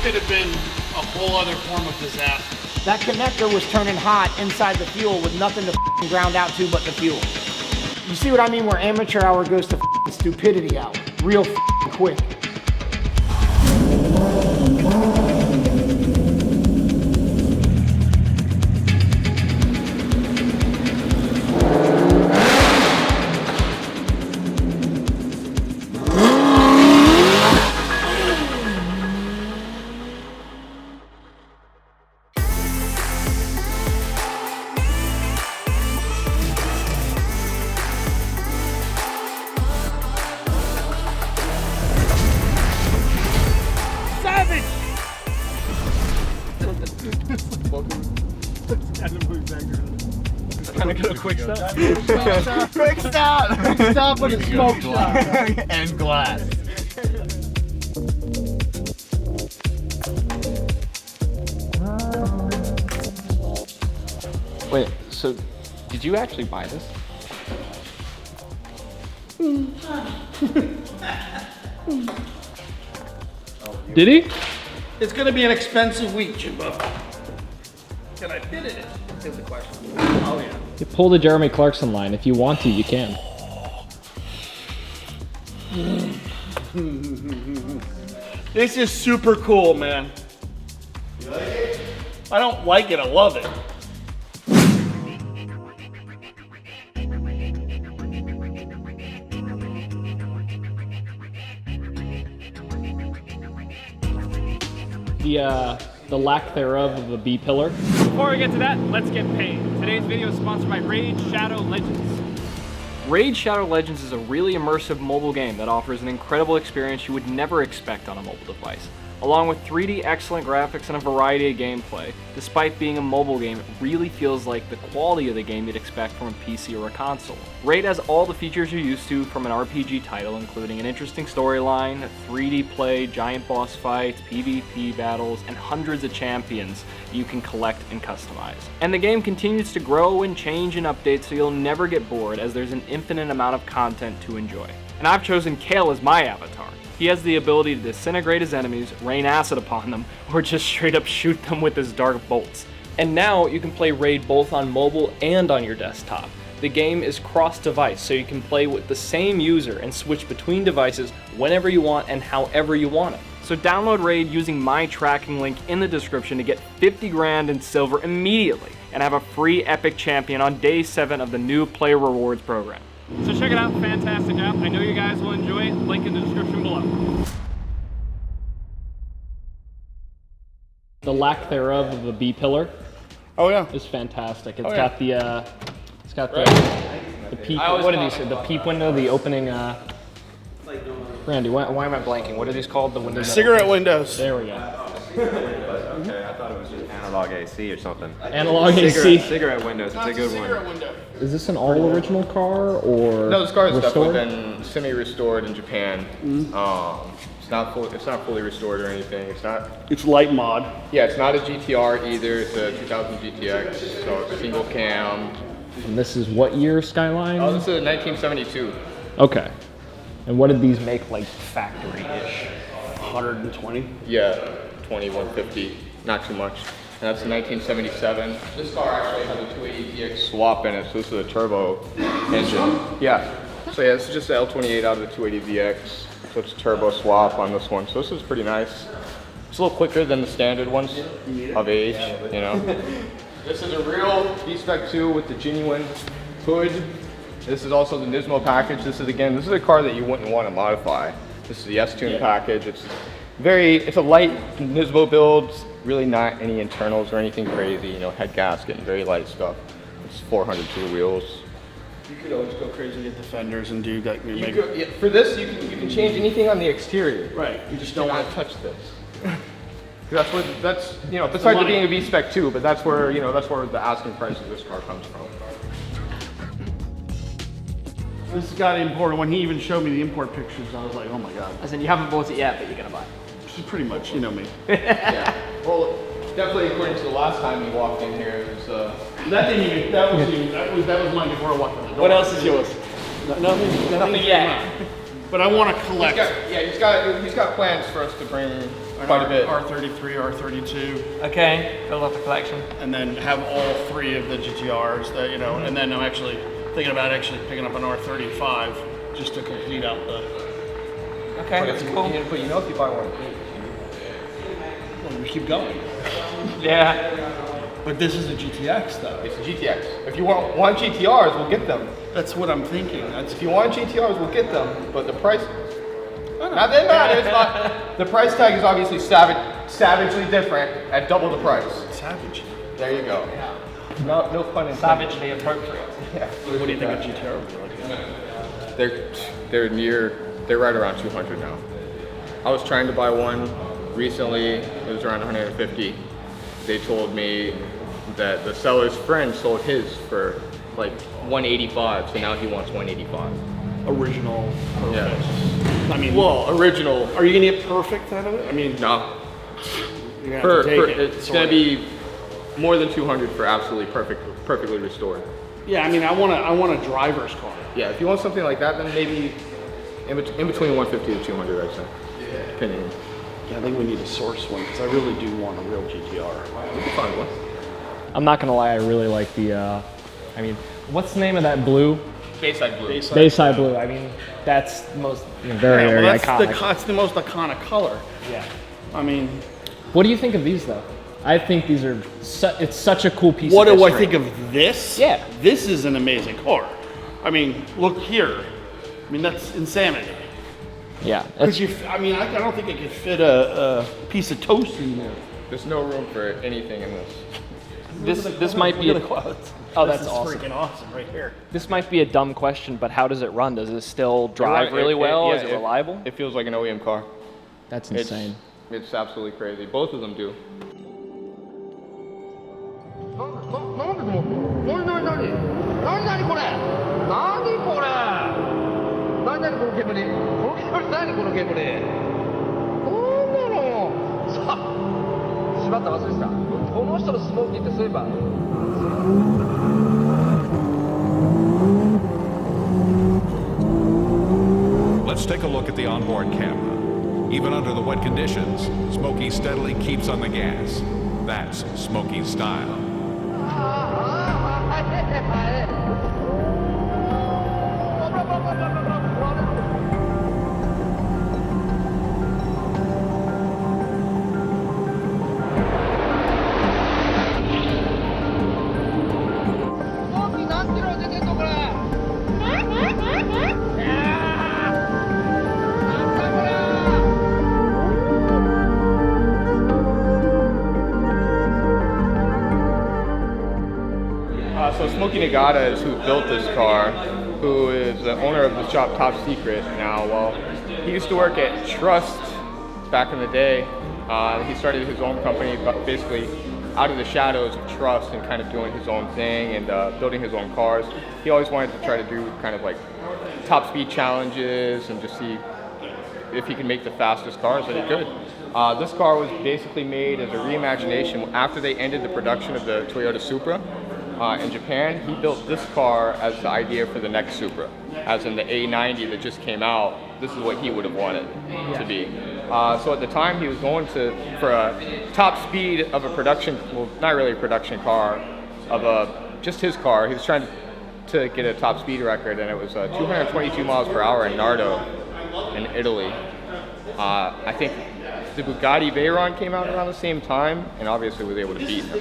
could have been a whole other form of disaster. That connector was turning hot inside the fuel with nothing to ground out to but the fuel. You see what I mean? Where amateur hour goes to stupidity hour. Real quick. Quick stop. Quick stop! Quick stop with a smoke shop. And glass. Wait, so did you actually buy this? Did he? It's gonna be an expensive week, Jimbo. Can I fit it in? Is the question. Oh yeah. You pull the Jeremy Clarkson line. If you want to, you can. This is super cool, man. You like it? I don't like it, I love it. The lack thereof of a B pillar. Before we get to that, let's get paid. Today's video is sponsored by Raid Shadow Legends. Raid Shadow Legends is a really immersive mobile game that offers an incredible experience you would never expect on a mobile device. Along with 3D excellent graphics and a variety of gameplay, despite being a mobile game, it really feels like the quality of the game you'd expect from a PC or a console. Raid has all the features you're used to from an RPG title, including an interesting storyline, 3D play, giant boss fights, PvP battles, and hundreds of champions you can collect and customize. And the game continues to grow and change and update, so you'll never get bored as there's an infinite amount of content to enjoy. And I've chosen Kale as my avatar. He has the ability to disintegrate his enemies, rain acid upon them, or just straight up shoot them with his dark bolts. And now you can play Raid both on mobile and on your desktop. The game is cross-device, so you can play with the same user and switch between devices whenever you want and however you want it. So download Raid using my tracking link in the description to get 50 grand in silver immediately and have a free Epic Champion on day 7 of the new Player Rewards program. So check it out, fantastic app. I know you guys will enjoy it. Link in the description below. The lack thereof of a B pillar. Oh yeah. Is fantastic. It's Oh, got yeah. the peep. What did he say? The peep window, the opening. Randy, why am I blanking? What are these called? The windows. Cigarette windows. There we go. Okay, I thought it was just analog AC or something. Analog AC. Cigarette windows, it's a good one. Window. Is this an all original car or No, this car has restored? definitely been semi-restored in Japan. It's not fully restored or anything. It's light mod. Yeah, it's not a GTR either. It's a 2000 GTX, so it's single cam. And this is what year Skyline? Oh, this is a 1972. Okay. And what did these make like factory-ish? 120. Yeah, 2150, not too much. And that's a 1977. This car actually has a 280DX swap in it, so this is a turbo engine. Yeah. So yeah, this is just the L28 out of the 280DX. So it's a turbo swap on this one. So this is pretty nice. It's a little quicker than the standard ones of age, you know. This is a real V-Spec 2 with the genuine hood. This is also the Nismo package. This is a car that you wouldn't want to modify. This is the S-Tune package. It's a light Nismo build, really not any internals or anything crazy, you know, head gasket and very light stuff. It's 400 to the wheels. You could always go crazy with defenders and do that. For this, you can change anything on the exterior. Right. You just don't want to touch this. That's besides it being a V-Spec 2, but that's where the asking price of this car comes from. This got imported. When he even showed me the import pictures, I was like, oh my god. I said, you haven't bought it yet, but you're gonna buy it. This is pretty much, you know me. Yeah. Well, definitely according to the last time you walked in here, it was. That was mine before I walked in the door. What else is yours? Nothing yet. But I want to collect. He's got plans for us to bring quite a bit. R33, R32. Okay, build up a collection. And then have all 3 of the GTRs that, you know, and then I'm actually thinking about picking up an R35 just to complete out the, Okay, that's cool. But you know if you buy one, well, we keep going. Yeah. But this is a GTX though. it's a GTX. If you want GTRs, we'll get them. That's what I'm thinking. If you want GTRs, we'll get them. But the price, not that matters. It's not. The price tag is obviously savagely different at double the price. Savage. There you go. No pun intended. Savagely appropriate. Yeah. What do you think a GTR would be like? They're right around 200 now. I was trying to buy one recently. It was around 150. They told me that the seller's friend sold his for like 185, so now he wants 185. Original, perfect. Yeah. I mean, Well, original. are you gonna get perfect out of it? I mean, No. you're gonna have to take it. It's gonna be more than 200 for absolutely perfectly restored. Yeah, I mean, I want a driver's car. Yeah, if you want something like that, then maybe in between 150 to 200, I'd say. Depending. Yeah, I think we need to source one because I really do want a real GTR. We can find one. I'm not gonna lie, I really like the, I mean, what's the name of that blue? Bayside blue. Bayside blue. I mean, that's the most, very, very that's iconic. that's the most iconic color. Yeah. I mean, What do you think of these though? I think these are, it's such a cool piece what of do I history. think of this? Yeah. This is an amazing car. I mean, look here. I mean, that's insanity. Yeah. Because I mean, I don't think it could fit a piece of toast in there. There's no room for anything in this. This might be, Look at the quads. oh, that's This is awesome. freaking awesome right here. This might be a dumb question, but how does it run? Does it still drive really well? Is it reliable? It feels like an OEM car. That's It's- insane. It's absolutely crazy. Both of them do. しまった忘れてたこの人のスモーキーってそういえば Let's take a look at the onboard camera. Even under the wet conditions, Smokey steadily keeps on the gas. That's Smokey's style. So Smokey Nagata is who built this car, who is the owner of the shop Top Secret now. Well, he used to work at Trust back in the day. He started his own company, but basically out of the shadows of Trust and kind of doing his own thing and building his own cars. He always wanted to try to do kind of like top speed challenges and just see if he can make the fastest cars that he could. This car was basically made as a reimagination after they ended the production of the Toyota Supra. In Japan, he built this car as the idea for the next Supra, as in the A90 that just came out. This is what he would have wanted to be. So at the time, he was going for a top speed of a production, well, not really a production car, of just his car. He was trying to get a top speed record, and it was 222 miles per hour in Nardo, in Italy. I think the Bugatti Chiron came out around the same time, and obviously was able to beat him.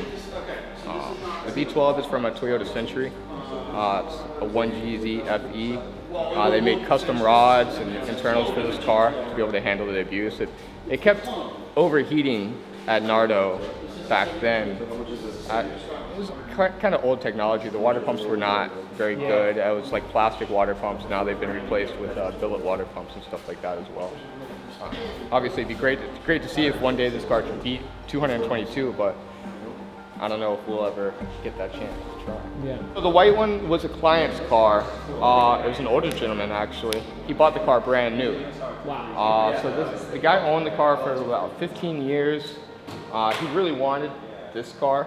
The V12 is from a Toyota Century. It's a 1GZ FE. They made custom rods and internals for this car to be able to handle the abuse. It kept overheating at Nardo back then. It was kind of old technology. The water pumps were not very good. It was like plastic water pumps. Now they've been replaced with billet water pumps and stuff like that as well. Obviously, it'd be great to see if one day this car can beat 222, but I don't know if we'll ever get that chance to try. Yeah. So the white one was a client's car. It was an older gentleman, actually. He bought the car brand new. Wow. So the guy owned the car for about 15 years. He really wanted this car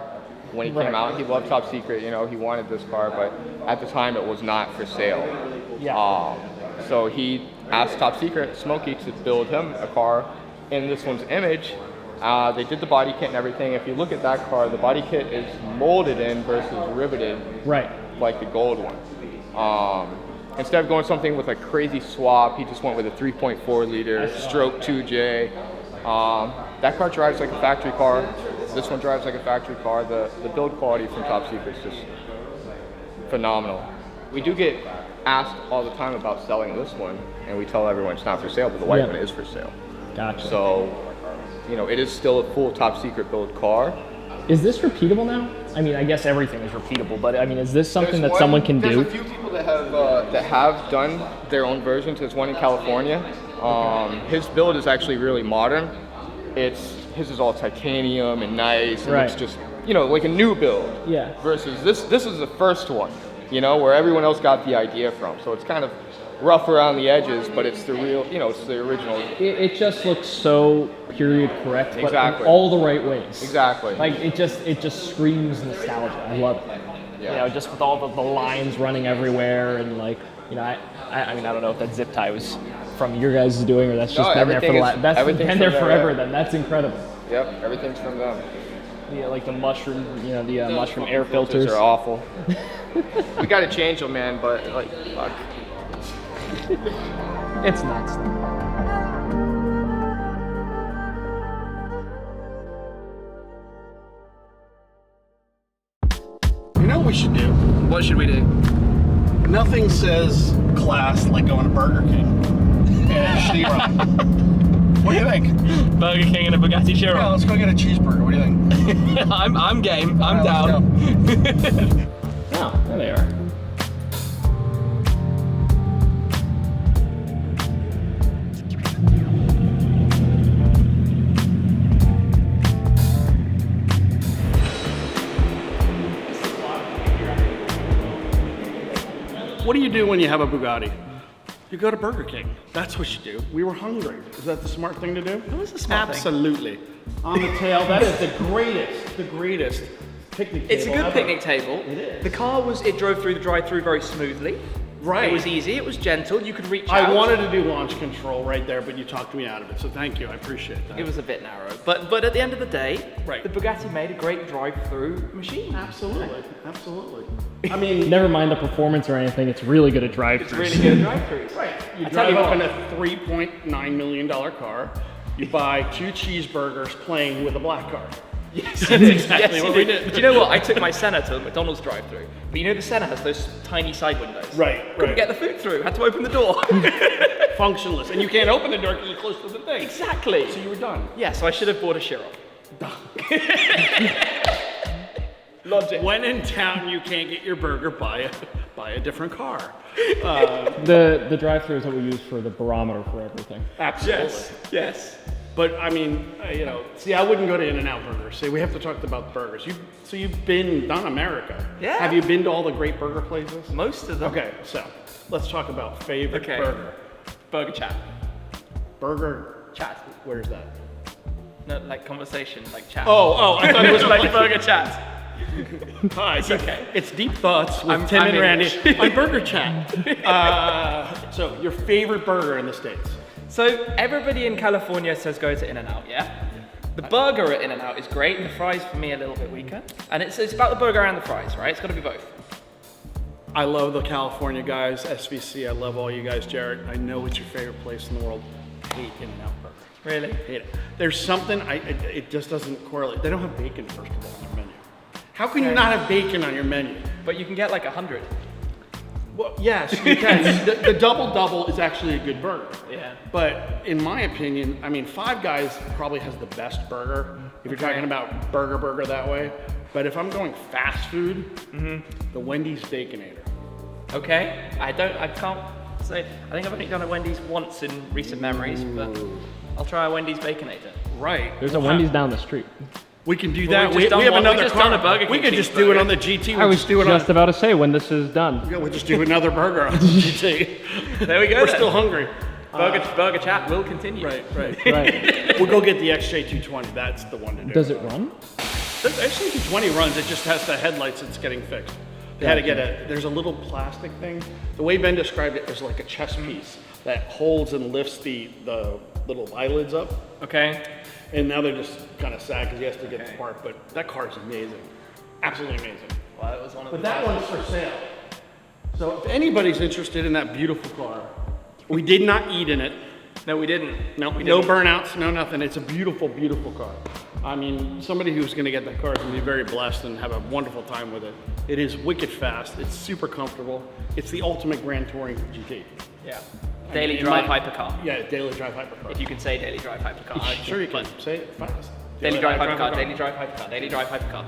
when he came out. He loved Top Secret, you know, he wanted this car, but at the time it was not for sale. Yeah. So he asked Top Secret, Smokey, to build him a car in this one's image. They did the body kit and everything. If you look at that car, the body kit is molded in versus riveted, Right. like the gold one. Instead of going something with a crazy swap, he just went with a 3.4 liter stroke 2J. That car drives like a factory car. This one drives like a factory car. The build quality from Top Secret is just phenomenal. We do get asked all the time about selling this one, and we tell everyone it's not for sale, but the white one is for sale. Gotcha. So, you know, it is still a full Top Secret build car. Is this repeatable now? I mean, I guess everything is repeatable, but I mean, is this something that someone can do? There's a few people that have done their own versions. There's one in California. His build is actually really modern. His is all titanium and nice, and it's just, you know, like a new build. Yeah. Versus this is the first one, you know, where everyone else got the idea from. So it's kind of rough around the edges, but it's the real, you know, it's the original. It just looks so period correct, but in all the right ways. Exactly. Like it just screams nostalgia. I love it. Yeah. You know, just with all the lines running everywhere, and like, you know, I mean, I don't know if that zip tie was from your guys' doing, or that's just been there for the last. That's been there forever. Then that's incredible. Yep, everything's from them. Yeah, like the mushroom, you know, the mushroom air filters. Those are awful. We gotta change them, man. But like, fuck. It's nuts. You know what we should do? What should we do? Nothing says class like going to Burger King and Chiron. What do you think? Burger King and a Bugatti Chiron. Yeah, let's go get a cheeseburger. What do you think? I'm game. I'm down. Oh, there they are. What do you do when you have a Bugatti? You go to Burger King. That's what you do. We were hungry. Is that the smart thing to do? That was the smart thing. Absolutely. On the tail, that is the greatest picnic table. It's a good ever. picnic table. It is. The car it drove through the drive-through very smoothly. Right. It was easy, it was gentle, you could reach I out. wanted to do launch control right there, but you talked me out of it, so thank you. I appreciate that. It was a bit narrow, but at the end of the day, Right. the Bugatti made a great drive-through machine. Absolutely. Absolutely. I mean, Never mind the performance or anything. It's really good at drive-throughs. It's really good at drive-throughs. right. You I tell drive you up what. in a $3.9 million car, you buy 2 cheeseburgers playing with a black car. Yes, That's exactly what we did. did. Do you know what? I took my Senna to a McDonald's drive-through, but you know the Senna has those tiny side windows. Right, Couldn't right. get the food through. Had to open the door. Functionless. And you can't open the door because you're close to the thing. Exactly. So you were done. Yeah, so I should have bought a Chiron. Logic. When in town, you can't get your burger, buy a different car. The drive-through is what we use for the barometer for everything. Absolutely. Yes. But I mean, you know, see, I wouldn't go to In-N-Out Burger. See, we have to talk about burgers. So you've been done America. Yeah. Have you been to all the great burger places? Most of them. Okay, so let's talk about favorite Okay. burger. Burger chat. Burger. Chat. Where's that? No, like conversation, like chat. Oh, I thought it was like burger chat. Hi, It's okay. It's Deep Thoughts with Tim I'm and Randy English. on Burger Chat. So your favorite burger in the States? So everybody in California says go to In-N-Out, yeah? The burger at In-N-Out is great. The fries for me a little bit weaker. And it's about the burger and the fries, right? It's got to be both. I love the California guys, SVC. I love all you guys, Jarrett. I know it's your favorite place in the world. I hate In-N-Out Burger. Really? Hate it. There's something, it just doesn't correlate. They don't have bacon, first of all, on their menu. How can you not have bacon on your menu? But you can get like 100. Well, yes, you can. the double-double is actually a good burger. Yeah. But in my opinion, I mean, Five Guys probably has the best burger, if you're talking about burger that way. But if I'm going fast food, the Wendy's Baconator. Okay. I can't say. I think I've only done a Wendy's once in recent memories, but I'll try a Wendy's Baconator. Right. There's a Wendy's down the street. We can do Well, that. we've just done have one. We've another just car. done a Burger We King could just do it cheeseburger. on the GT. I was just about to say when this is done. Yeah, we'll just do another burger on the GT. There we go. We're then. still hungry. Burger chat will continue. Right. Right. We'll go get the XJ220. That's the one to do. Does it run? The XJ220 runs. It just has the headlights that's getting fixed. They had to get there's a little plastic thing. The way Ben described it, there's like a chest piece that holds and lifts the little eyelids up. Okay. And now they're just kind of sad because he has to get the part, but that car is amazing. Absolutely amazing. Well, it was one of But that one's for sale. So if anybody's interested in that beautiful car, we did not eat in it. No, we didn't. No, no burnouts, no nothing. It's a beautiful, beautiful car. I mean, somebody who's gonna get that car is gonna be very blessed and have a wonderful time with it. It is wicked fast, it's super comfortable. It's the ultimate Grand Touring GT. Yeah. Daily drive hypercar. Yeah, daily drive hypercar. If you can say daily drive hypercar. Sure you can, say it fast. Daily drive hypercar, daily drive hypercar, daily drive hypercar.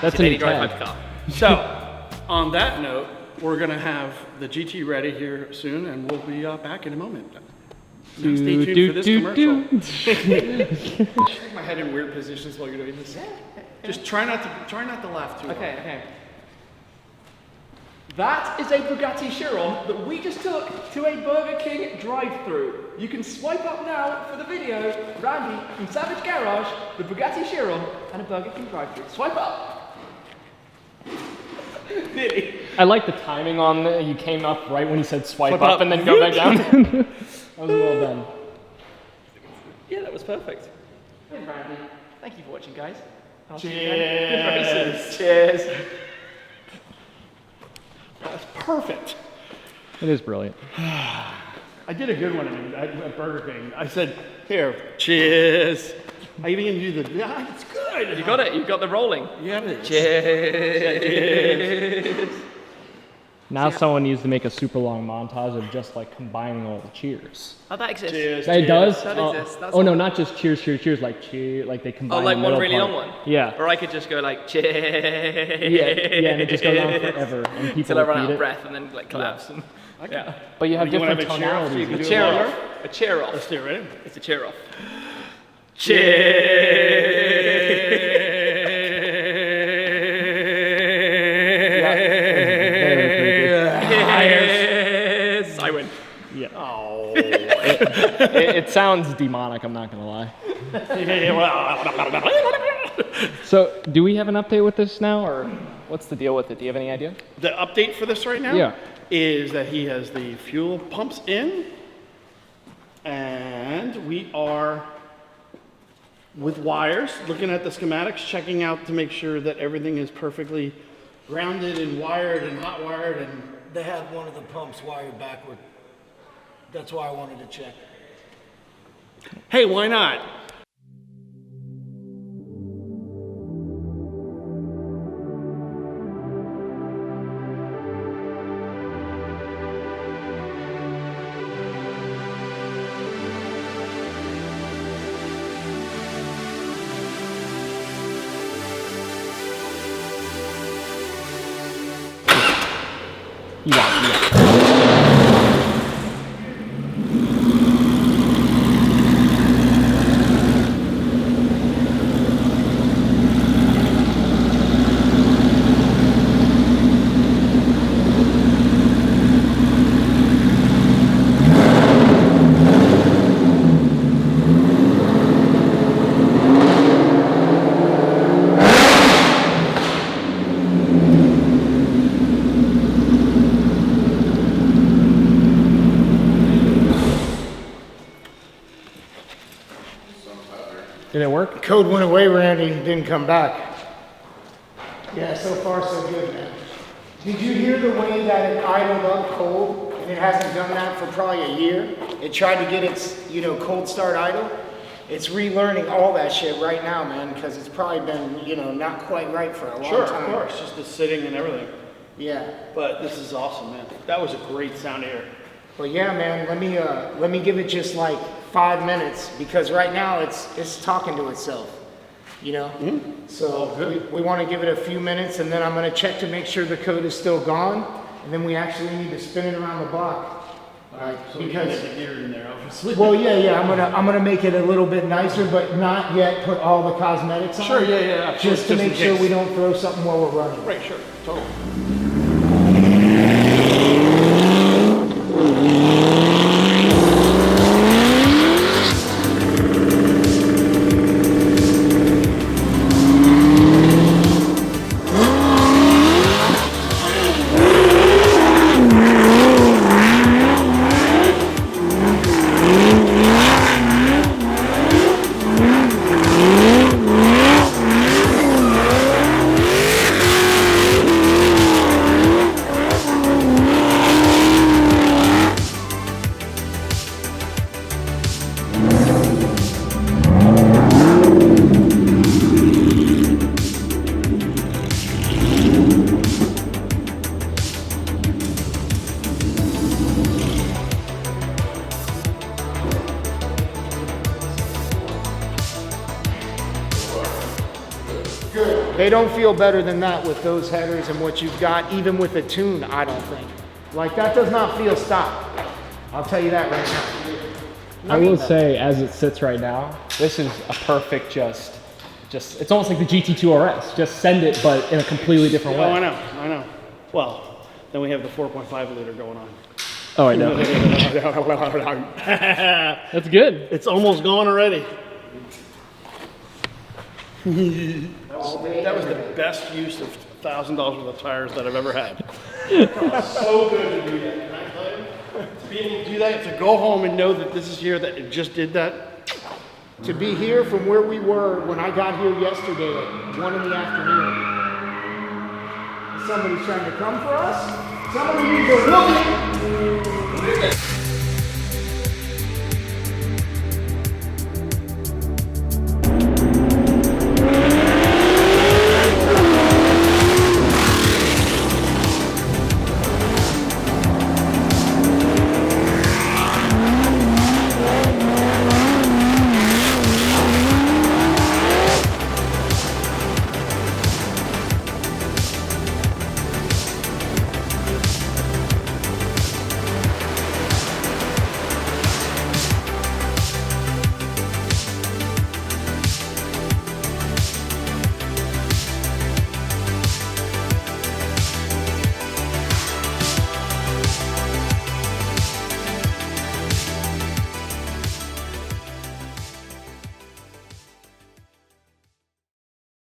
That's a a daily new drive tag. hypercar. So, on that note, we're gonna have the GT ready here soon and we'll be back in a moment. Now stay tuned for this commercial. Stick my head in weird positions while you're doing this. Just try not to laugh too hard. Okay. That is a Bugatti Chiron that we just took to a Burger King drive-thru. You can swipe up now for the video, Randy from Savage Garage, the Bugatti Chiron, and a Burger King drive-thru. Swipe up. Nearly. I like the timing on the, you came up right when he said swipe up and then go back down. That was well done. Yeah, that was perfect. Hey, Randy. Thank you for watching, guys. Cheers. Cheers. That's perfect. It is brilliant. I did a good one at Burger King. I said, here, cheers. I even do the, yeah, it's good. You got it. You got the rolling. Yeah, it is. Cheers. Now someone needs to make a super long montage of just like combining all the cheers. Oh, that exists. Cheers. It does? That exists. That's Oh no, not just cheers, cheers, cheers, like cheer, like they combine Oh, like the one middle really part. long one? Yeah. Or I could just go like, cheers. Yeah, and it just goes on forever. And people Till I run out repeat of it. breath and then like collapse. Yeah. And, yeah. But you have You wanna different have a cheer off so you tonalities. can A do cheer it off. A cheer off. Let's do it, ready? It's a cheer off. Cheers. I win. Yeah. Oh. It sounds demonic, I'm not gonna lie. So, do we have an update with this now, or what's the deal with it? Do you have any idea? The update for this right now Yeah. is that he has the fuel pumps in, and we are with wires, looking at the schematics, checking out to make sure that everything is perfectly grounded and wired and hot wired, and They had one of the pumps wired backward. That's why I wanted to check. hey, why not? Did it work? Code went away, Randy, didn't come back. Yeah, so far so good, man. Did you hear the way that it idled up cold, and it hasn't done that for probably a year? It tried to get its, cold start idle. It's relearning all that shit right now, man, because it's probably been, not quite right for a long Sure, time. of course, just the sitting and everything. Yeah. But this is awesome, man. That was a great sound air. Well, yeah, man. Let me give it just like 5 minutes because right now it's talking to itself, So we want to give it a few minutes, and then I'm going to check to make sure the code is still gone, and then we actually need to spin it around the block, So because we get the gear in there, obviously. well, yeah. I'm gonna make it a little bit nicer, but not yet put all the cosmetics on. Sure, yeah, absolutely. Just to Just in make sure case. we don't throw something while we're running. Right, sure, totally. They don't feel better than that with those headers and what you've got, even with a tune, I don't think. Like, that does not feel stock. I'll tell you that right now. I will say, as it sits right now, this is a perfect just it's almost like the GT2 RS. Just send it, but in a completely different way. Oh, I know. Well, then we have the 4.5 liter going on. Oh, I know. That's good. It's almost gone already. That was the best use of $1,000 worth of tires that I've ever had. So good to do that. Can I tell you? To be able to do that, to go home and know that this is here, that it just did that. To be here from where we were when I got here yesterday at 1 in the afternoon. Somebody's trying to come for us? Somebody needs a whooping!